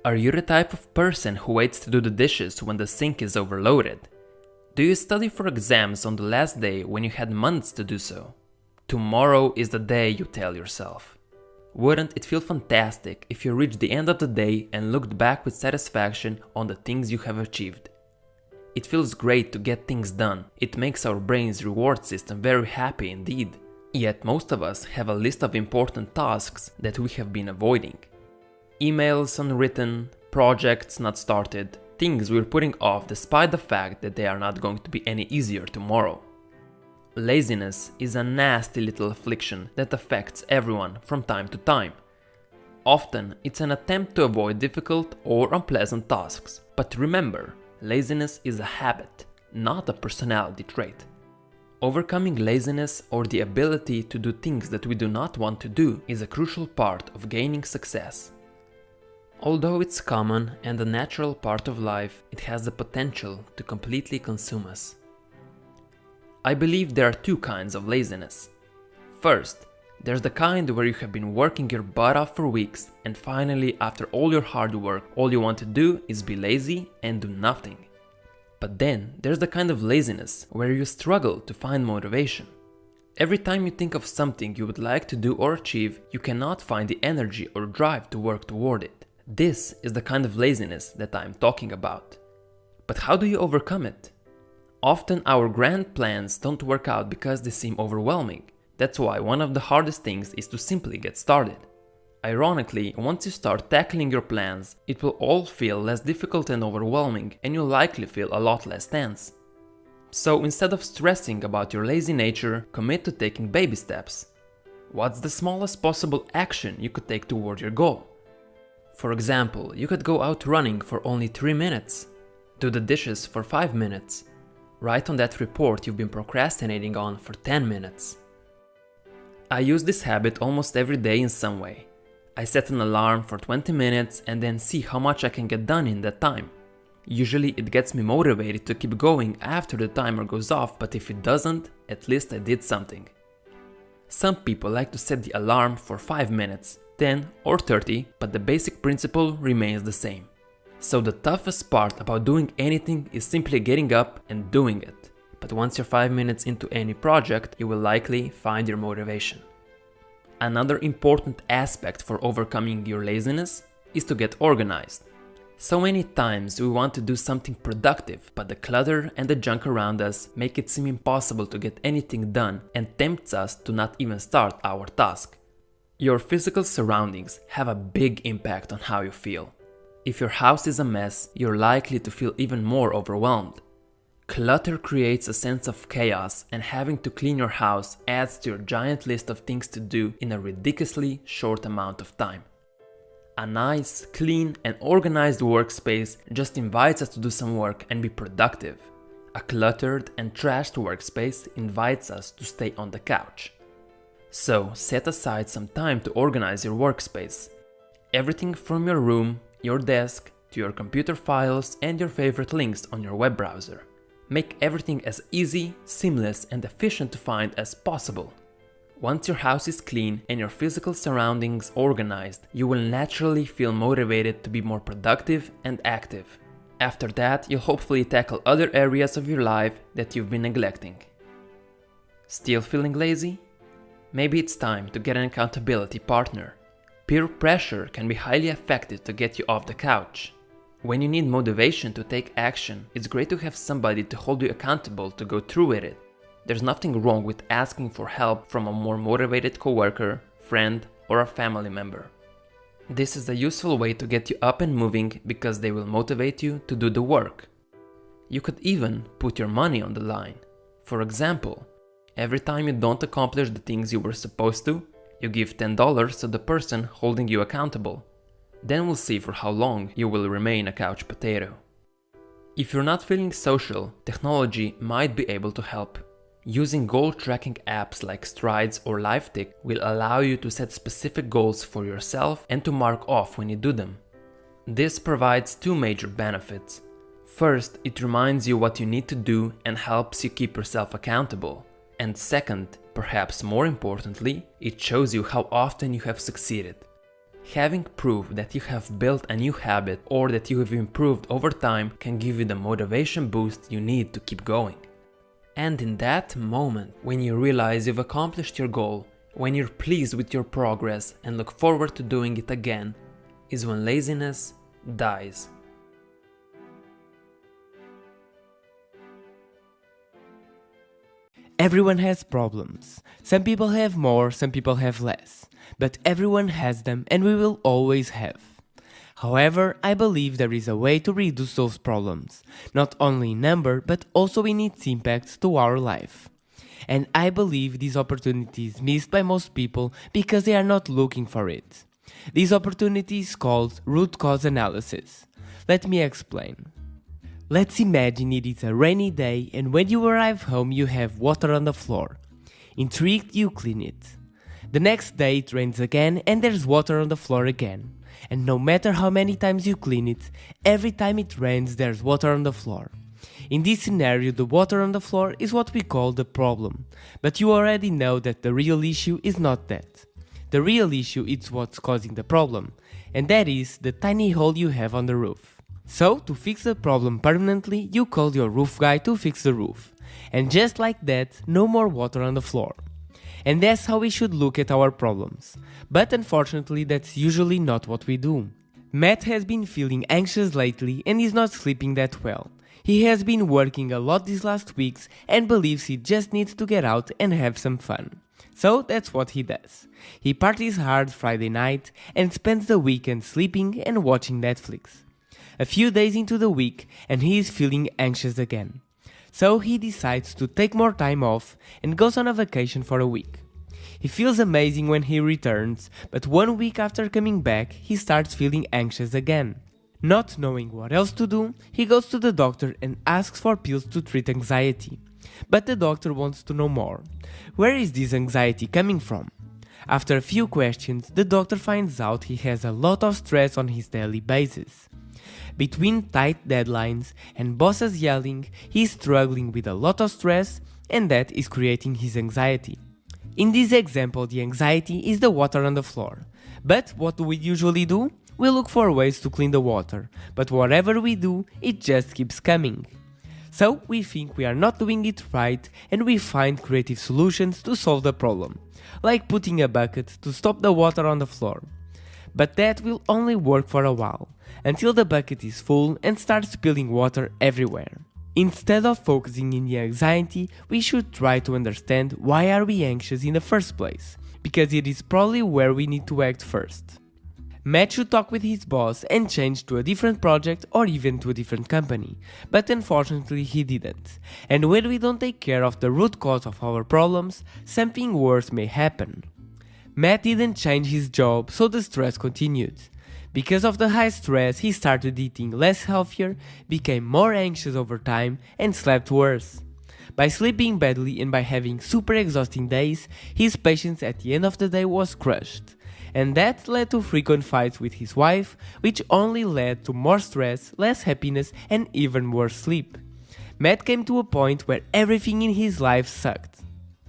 Are you the type of person who waits to do the dishes when the sink is overloaded? Do you study for exams on the last day when you had months to do so? Tomorrow is the day, you tell yourself. Wouldn't it feel fantastic if you reached the end of the day and looked back with satisfaction on the things you have achieved? It feels great to get things done. It makes our brain's reward system very happy indeed. Yet most of us have a list of important tasks that we have been avoiding. Emails unwritten, projects not started, things we're putting off despite the fact that they are not going to be any easier tomorrow. Laziness is a nasty little affliction that affects everyone from time to time. Often, it's an attempt to avoid difficult or unpleasant tasks. But remember, laziness is a habit, not a personality trait. Overcoming laziness or the ability to do things that we do not want to do is a crucial part of gaining success. Although it's common and a natural part of life, it has the potential to completely consume us. I believe there are two kinds of laziness. First, there's the kind where you have been working your butt off for weeks and finally, after all your hard work, all you want to do is be lazy and do nothing. But then, there's the kind of laziness where you struggle to find motivation. Every time you think of something you would like to do or achieve, you cannot find the energy or drive to work toward it. This is the kind of laziness that I'm talking about. But how do you overcome it? Often our grand plans don't work out because they seem overwhelming. That's why one of the hardest things is to simply get started. Ironically, once you start tackling your plans, it will all feel less difficult and overwhelming, and you'll likely feel a lot less tense. So instead of stressing about your lazy nature, commit to taking baby steps. What's the smallest possible action you could take toward your goal? For example, you could go out running for only 3 minutes, do the dishes for 5 minutes, write on that report you've been procrastinating on for 10 minutes. I use this habit almost every day in some way. I set an alarm for 20 minutes and then see how much I can get done in that time. Usually it gets me motivated to keep going after the timer goes off, but if it doesn't, at least I did something. Some people like to set the alarm for 5 minutes, 10 or 30, but the basic principle remains the same. So the toughest part about doing anything is simply getting up and doing it. But once you're 5 minutes into any project, you will likely find your motivation. Another important aspect for overcoming your laziness is to get organized. So many times we want to do something productive, but the clutter and the junk around us make it seem impossible to get anything done and tempts us to not even start our task. Your physical surroundings have a big impact on how you feel. If your house is a mess, you're likely to feel even more overwhelmed. Clutter creates a sense of chaos, and having to clean your house adds to your giant list of things to do in a ridiculously short amount of time. A nice, clean, and organized workspace just invites us to do some work and be productive. A cluttered and trashed workspace invites us to stay on the couch. So, set aside some time to organize your workspace. Everything from your room, your desk, to your computer files and your favorite links on your web browser. Make everything as easy, seamless, and efficient to find as possible. Once your house is clean and your physical surroundings organized, you will naturally feel motivated to be more productive and active. After that, you'll hopefully tackle other areas of your life that you've been neglecting. Still feeling lazy? Maybe it's time to get an accountability partner. Peer pressure can be highly effective to get you off the couch. When you need motivation to take action, it's great to have somebody to hold you accountable to go through with it. There's nothing wrong with asking for help from a more motivated coworker, friend, or a family member. This is a useful way to get you up and moving because they will motivate you to do the work. You could even put your money on the line. For example, every time you don't accomplish the things you were supposed to, you give $10 to the person holding you accountable. Then we'll see for how long you will remain a couch potato. If you're not feeling social, technology might be able to help. Using goal tracking apps like Strides or LifeTick will allow you to set specific goals for yourself and to mark off when you do them. This provides two major benefits. First, it reminds you what you need to do and helps you keep yourself accountable. And second, perhaps more importantly, it shows you how often you have succeeded. Having proof that you have built a new habit or that you have improved over time can give you the motivation boost you need to keep going. And in that moment, when you realize you've accomplished your goal, when you're pleased with your progress and look forward to doing it again, is when laziness dies. Everyone has problems. Some people have more, some people have less. But everyone has them and we will always have. However, I believe there is a way to reduce those problems, not only in number but also in its impact to our life. And I believe this opportunity is missed by most people because they are not looking for it. This opportunity is called root cause analysis. Let me explain. Let's imagine it is a rainy day and when you arrive home you have water on the floor. Intrigued, you clean it. The next day it rains again and there's water on the floor again. And no matter how many times you clean it, every time it rains there's water on the floor. In this scenario, the water on the floor is what we call the problem. But you already know that the real issue is not that. The real issue is what's causing the problem, and that is the tiny hole you have on the roof. So, to fix the problem permanently, you call your roof guy to fix the roof. And just like that, no more water on the floor. And that's how we should look at our problems. But unfortunately, that's usually not what we do. Matt has been feeling anxious lately and is not sleeping that well. He has been working a lot these last weeks and believes he just needs to get out and have some fun. So that's what he does. He parties hard Friday night and spends the weekend sleeping and watching Netflix. A few days into the week and he is feeling anxious again. So he decides to take more time off and goes on a vacation for a week. He feels amazing when he returns, but 1 week after coming back, he starts feeling anxious again. Not knowing what else to do, he goes to the doctor and asks for pills to treat anxiety. But the doctor wants to know more. Where is this anxiety coming from? After a few questions, the doctor finds out he has a lot of stress on his daily basis. Between tight deadlines and bosses yelling, he's struggling with a lot of stress and that is creating his anxiety. In this example, the anxiety is the water on the floor. But what do we usually do? We look for ways to clean the water, but whatever we do, it just keeps coming. So we think we are not doing it right and we find creative solutions to solve the problem, like putting a bucket to stop the water on the floor. But that will only work for a while, until the bucket is full and starts spilling water everywhere. Instead of focusing in the anxiety, we should try to understand why are we anxious in the first place, because it is probably where we need to act first. Matt should talk with his boss and change to a different project or even to a different company, but unfortunately he didn't. And when we don't take care of the root cause of our problems, something worse may happen. Matt didn't change his job, so the stress continued. Because of the high stress, he started eating less healthier, became more anxious over time, and slept worse. By sleeping badly and by having super exhausting days, his patience at the end of the day was crushed. And that led to frequent fights with his wife, which only led to more stress, less happiness, and even worse sleep. Matt came to a point where everything in his life sucked.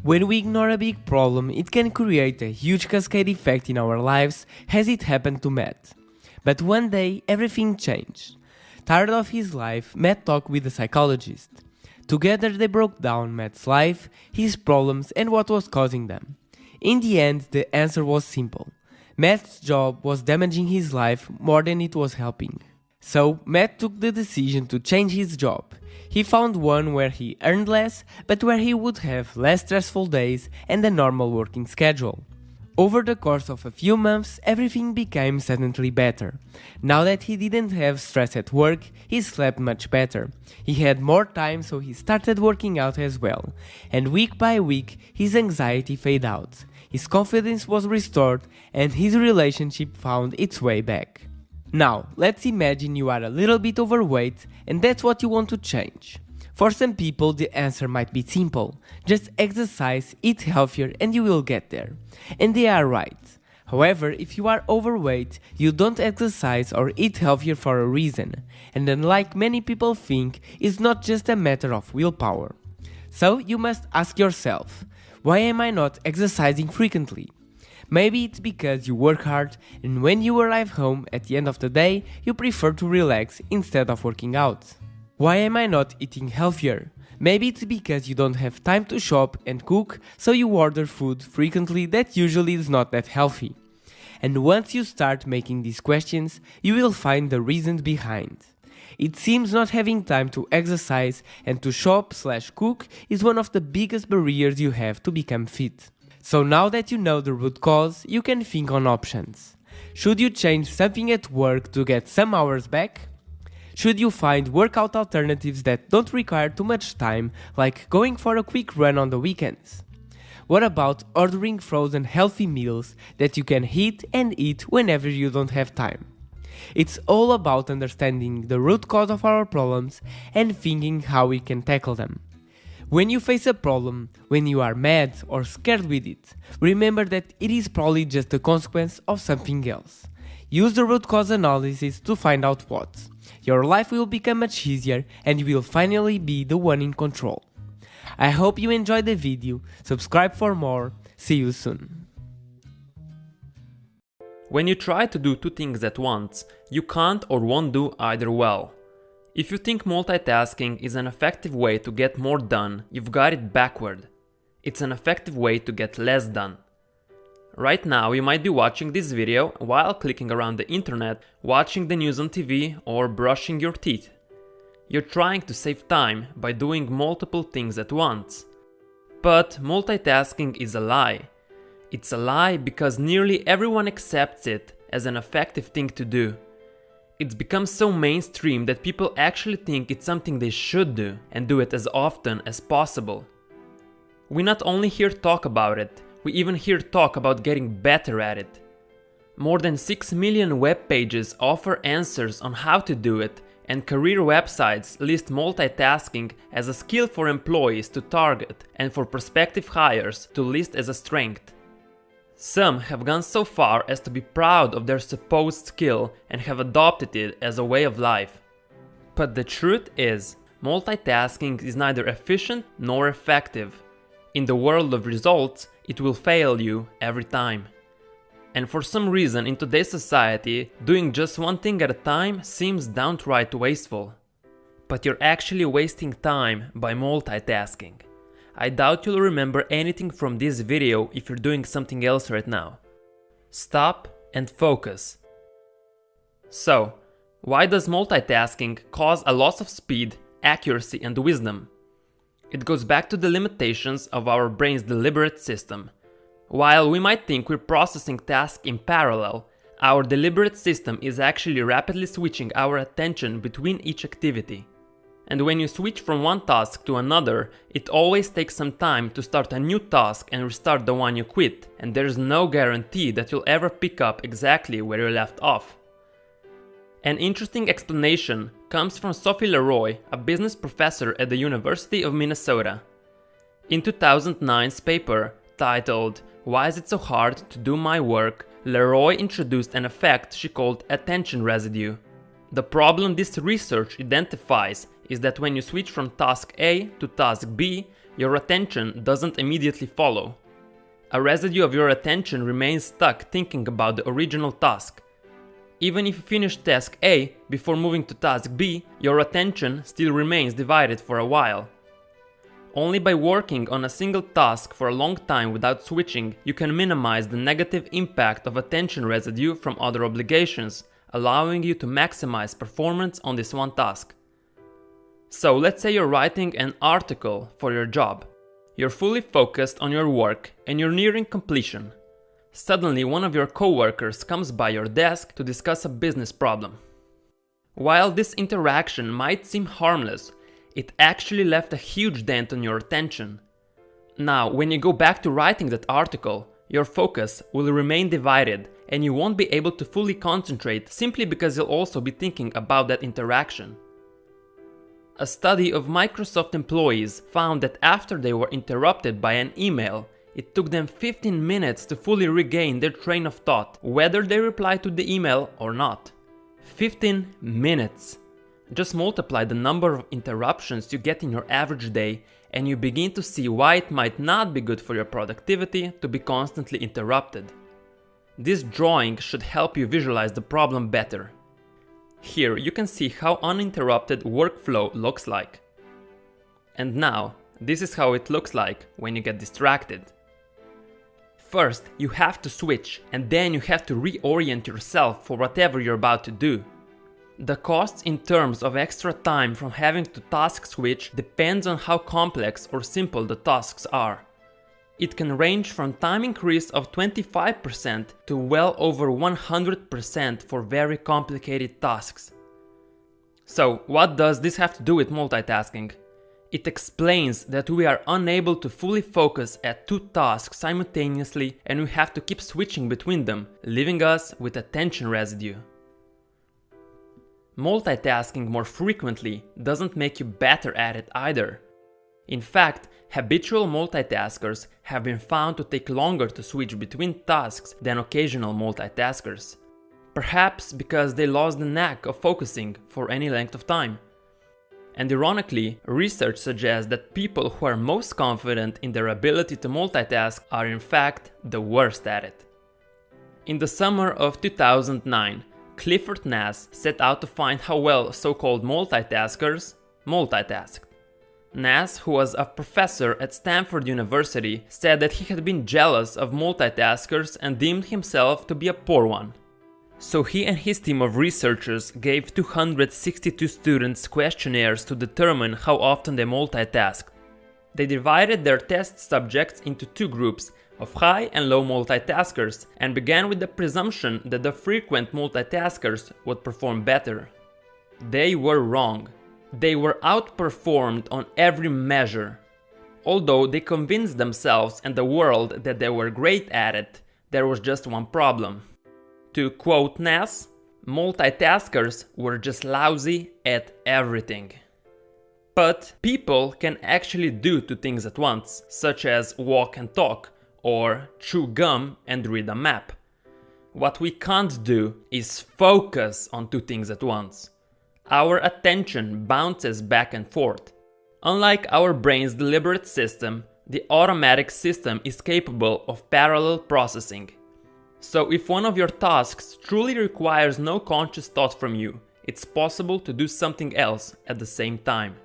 When we ignore a big problem, it can create a huge cascade effect in our lives, as it happened to Matt. But one day, everything changed. Tired of his life, Matt talked with a psychologist. Together they broke down Matt's life, his problems, and what was causing them. In the end, the answer was simple. Matt's job was damaging his life more than it was helping. So, Matt took the decision to change his job. He found one where he earned less, but where he would have less stressful days and a normal working schedule. Over the course of a few months, everything became suddenly better. Now that he didn't have stress at work, he slept much better. He had more time, so he started working out as well. And week by week, his anxiety faded out. His confidence was restored and his relationship found its way back. Now, let's imagine you are a little bit overweight and that's what you want to change. For some people, the answer might be simple. Just exercise, eat healthier and you will get there. And they are right. However, if you are overweight, you don't exercise or eat healthier for a reason. And unlike many people think, it's not just a matter of willpower. So you must ask yourself, why am I not exercising frequently? Maybe it's because you work hard and when you arrive home at the end of the day, you prefer to relax instead of working out. Why am I not eating healthier? Maybe it's because you don't have time to shop and cook, so you order food frequently that usually is not that healthy. And once you start making these questions, you will find the reasons behind. It seems not having time to exercise and to shop/cook is one of the biggest barriers you have to become fit. So now that you know the root cause, you can think on options. Should you change something at work to get some hours back? Should you find workout alternatives that don't require too much time, like going for a quick run on the weekends? What about ordering frozen healthy meals that you can heat and eat whenever you don't have time? It's all about understanding the root cause of our problems and thinking how we can tackle them. When you face a problem, when you are mad or scared with it, remember that it is probably just a consequence of something else. Use the root cause analysis to find out what. Your life will become much easier and you will finally be the one in control. I hope you enjoyed the video, subscribe for more, see you soon. When you try to do two things at once, you can't or won't do either well. If you think multitasking is an effective way to get more done, you've got it backward. It's an effective way to get less done. Right now you might be watching this video while clicking around the internet, watching the news on TV or brushing your teeth. You're trying to save time by doing multiple things at once. But multitasking is a lie. It's a lie because nearly everyone accepts it as an effective thing to do. It's become so mainstream that people actually think it's something they should do and do it as often as possible. We not only hear talk about it, we even hear talk about getting better at it. More than 6 million web pages offer answers on how to do it, and career websites list multitasking as a skill for employees to target and for prospective hires to list as a strength. Some have gone so far as to be proud of their supposed skill and have adopted it as a way of life. But the truth is, multitasking is neither efficient nor effective. In the world of results, it will fail you every time. And for some reason in today's society, doing just one thing at a time seems downright wasteful. But you're actually wasting time by multitasking. I doubt you'll remember anything from this video if you're doing something else right now. Stop and focus. So, why does multitasking cause a loss of speed, accuracy, and wisdom? It goes back to the limitations of our brain's deliberate system. While we might think we're processing tasks in parallel, our deliberate system is actually rapidly switching our attention between each activity. And when you switch from one task to another, it always takes some time to start a new task and restart the one you quit, and there's no guarantee that you'll ever pick up exactly where you left off. An interesting explanation comes from Sophie Leroy, a business professor at the University of Minnesota. In 2009's paper, titled "Why is it so hard to do my work?", Leroy introduced an effect she called attention residue. The problem this research identifies is that when you switch from task A to task B, your attention doesn't immediately follow. A residue of your attention remains stuck thinking about the original task. Even if you finish task A before moving to task B, your attention still remains divided for a while. Only by working on a single task for a long time without switching, you can minimize the negative impact of attention residue from other obligations, allowing you to maximize performance on this one task. So let's say you're writing an article for your job. You're fully focused on your work and you're nearing completion. Suddenly one of your coworkers comes by your desk to discuss a business problem. While this interaction might seem harmless, it actually left a huge dent on your attention. Now, when you go back to writing that article, your focus will remain divided and you won't be able to fully concentrate simply because you'll also be thinking about that interaction. A study of Microsoft employees found that after they were interrupted by an email, it took them 15 minutes to fully regain their train of thought, whether they replied to the email or not. 15 minutes! Just multiply the number of interruptions you get in your average day and you begin to see why it might not be good for your productivity to be constantly interrupted. This drawing should help you visualize the problem better. Here you can see how uninterrupted workflow looks like. And now, this is how it looks like when you get distracted. First, you have to switch, and then you have to reorient yourself for whatever you're about to do. The costs in terms of extra time from having to task switch depends on how complex or simple the tasks are. It can range from time increase of 25% to well over 100% for very complicated tasks. So, what does this have to do with multitasking? It explains that we are unable to fully focus at two tasks simultaneously and we have to keep switching between them, leaving us with attention residue. Multitasking more frequently doesn't make you better at it either. In fact, habitual multitaskers have been found to take longer to switch between tasks than occasional multitaskers. Perhaps because they lost the knack of focusing for any length of time. And ironically, research suggests that people who are most confident in their ability to multitask are in fact the worst at it. In the summer of 2009, Clifford Nass set out to find how well so-called multitaskers multitasked. Nass, who was a professor at Stanford University, said that he had been jealous of multitaskers and deemed himself to be a poor one. So he and his team of researchers gave 262 students questionnaires to determine how often they multitasked. They divided their test subjects into two groups of high and low multitaskers and began with the presumption that the frequent multitaskers would perform better. They were wrong. They were outperformed on every measure. Although they convinced themselves and the world that they were great at it, there was just one problem. To quote Nass, multitaskers were just lousy at everything. But people can actually do two things at once, such as walk and talk, or chew gum and read a map. What we can't do is focus on two things at once. Our attention bounces back and forth. Unlike our brain's deliberate system, the automatic system is capable of parallel processing. So if one of your tasks truly requires no conscious thought from you, it's possible to do something else at the same time.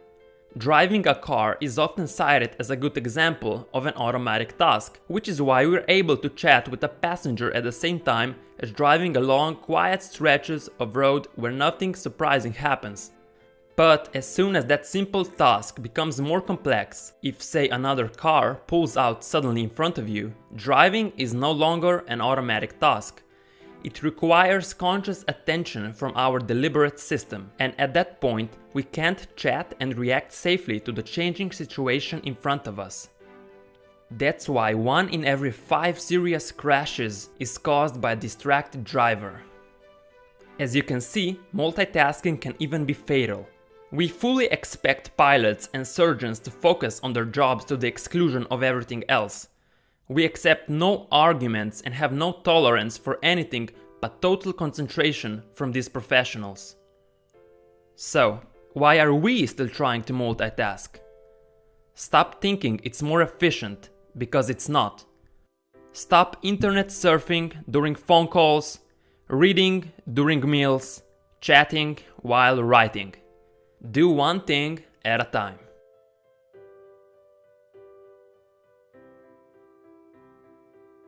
Driving a car is often cited as a good example of an automatic task, which is why we're able to chat with a passenger at the same time as driving along quiet stretches of road where nothing surprising happens. But as soon as that simple task becomes more complex, if say another car pulls out suddenly in front of you, driving is no longer an automatic task. It requires conscious attention from our deliberate system, and at that point, we can't chat and react safely to the changing situation in front of us. That's why 1 in every 5 serious crashes is caused by a distracted driver. As you can see, multitasking can even be fatal. We fully expect pilots and surgeons to focus on their jobs to the exclusion of everything else. We accept no arguments and have no tolerance for anything but total concentration from these professionals. So, why are we still trying to multitask? Stop thinking it's more efficient, because it's not. Stop internet surfing during phone calls, reading during meals, chatting while writing. Do one thing at a time.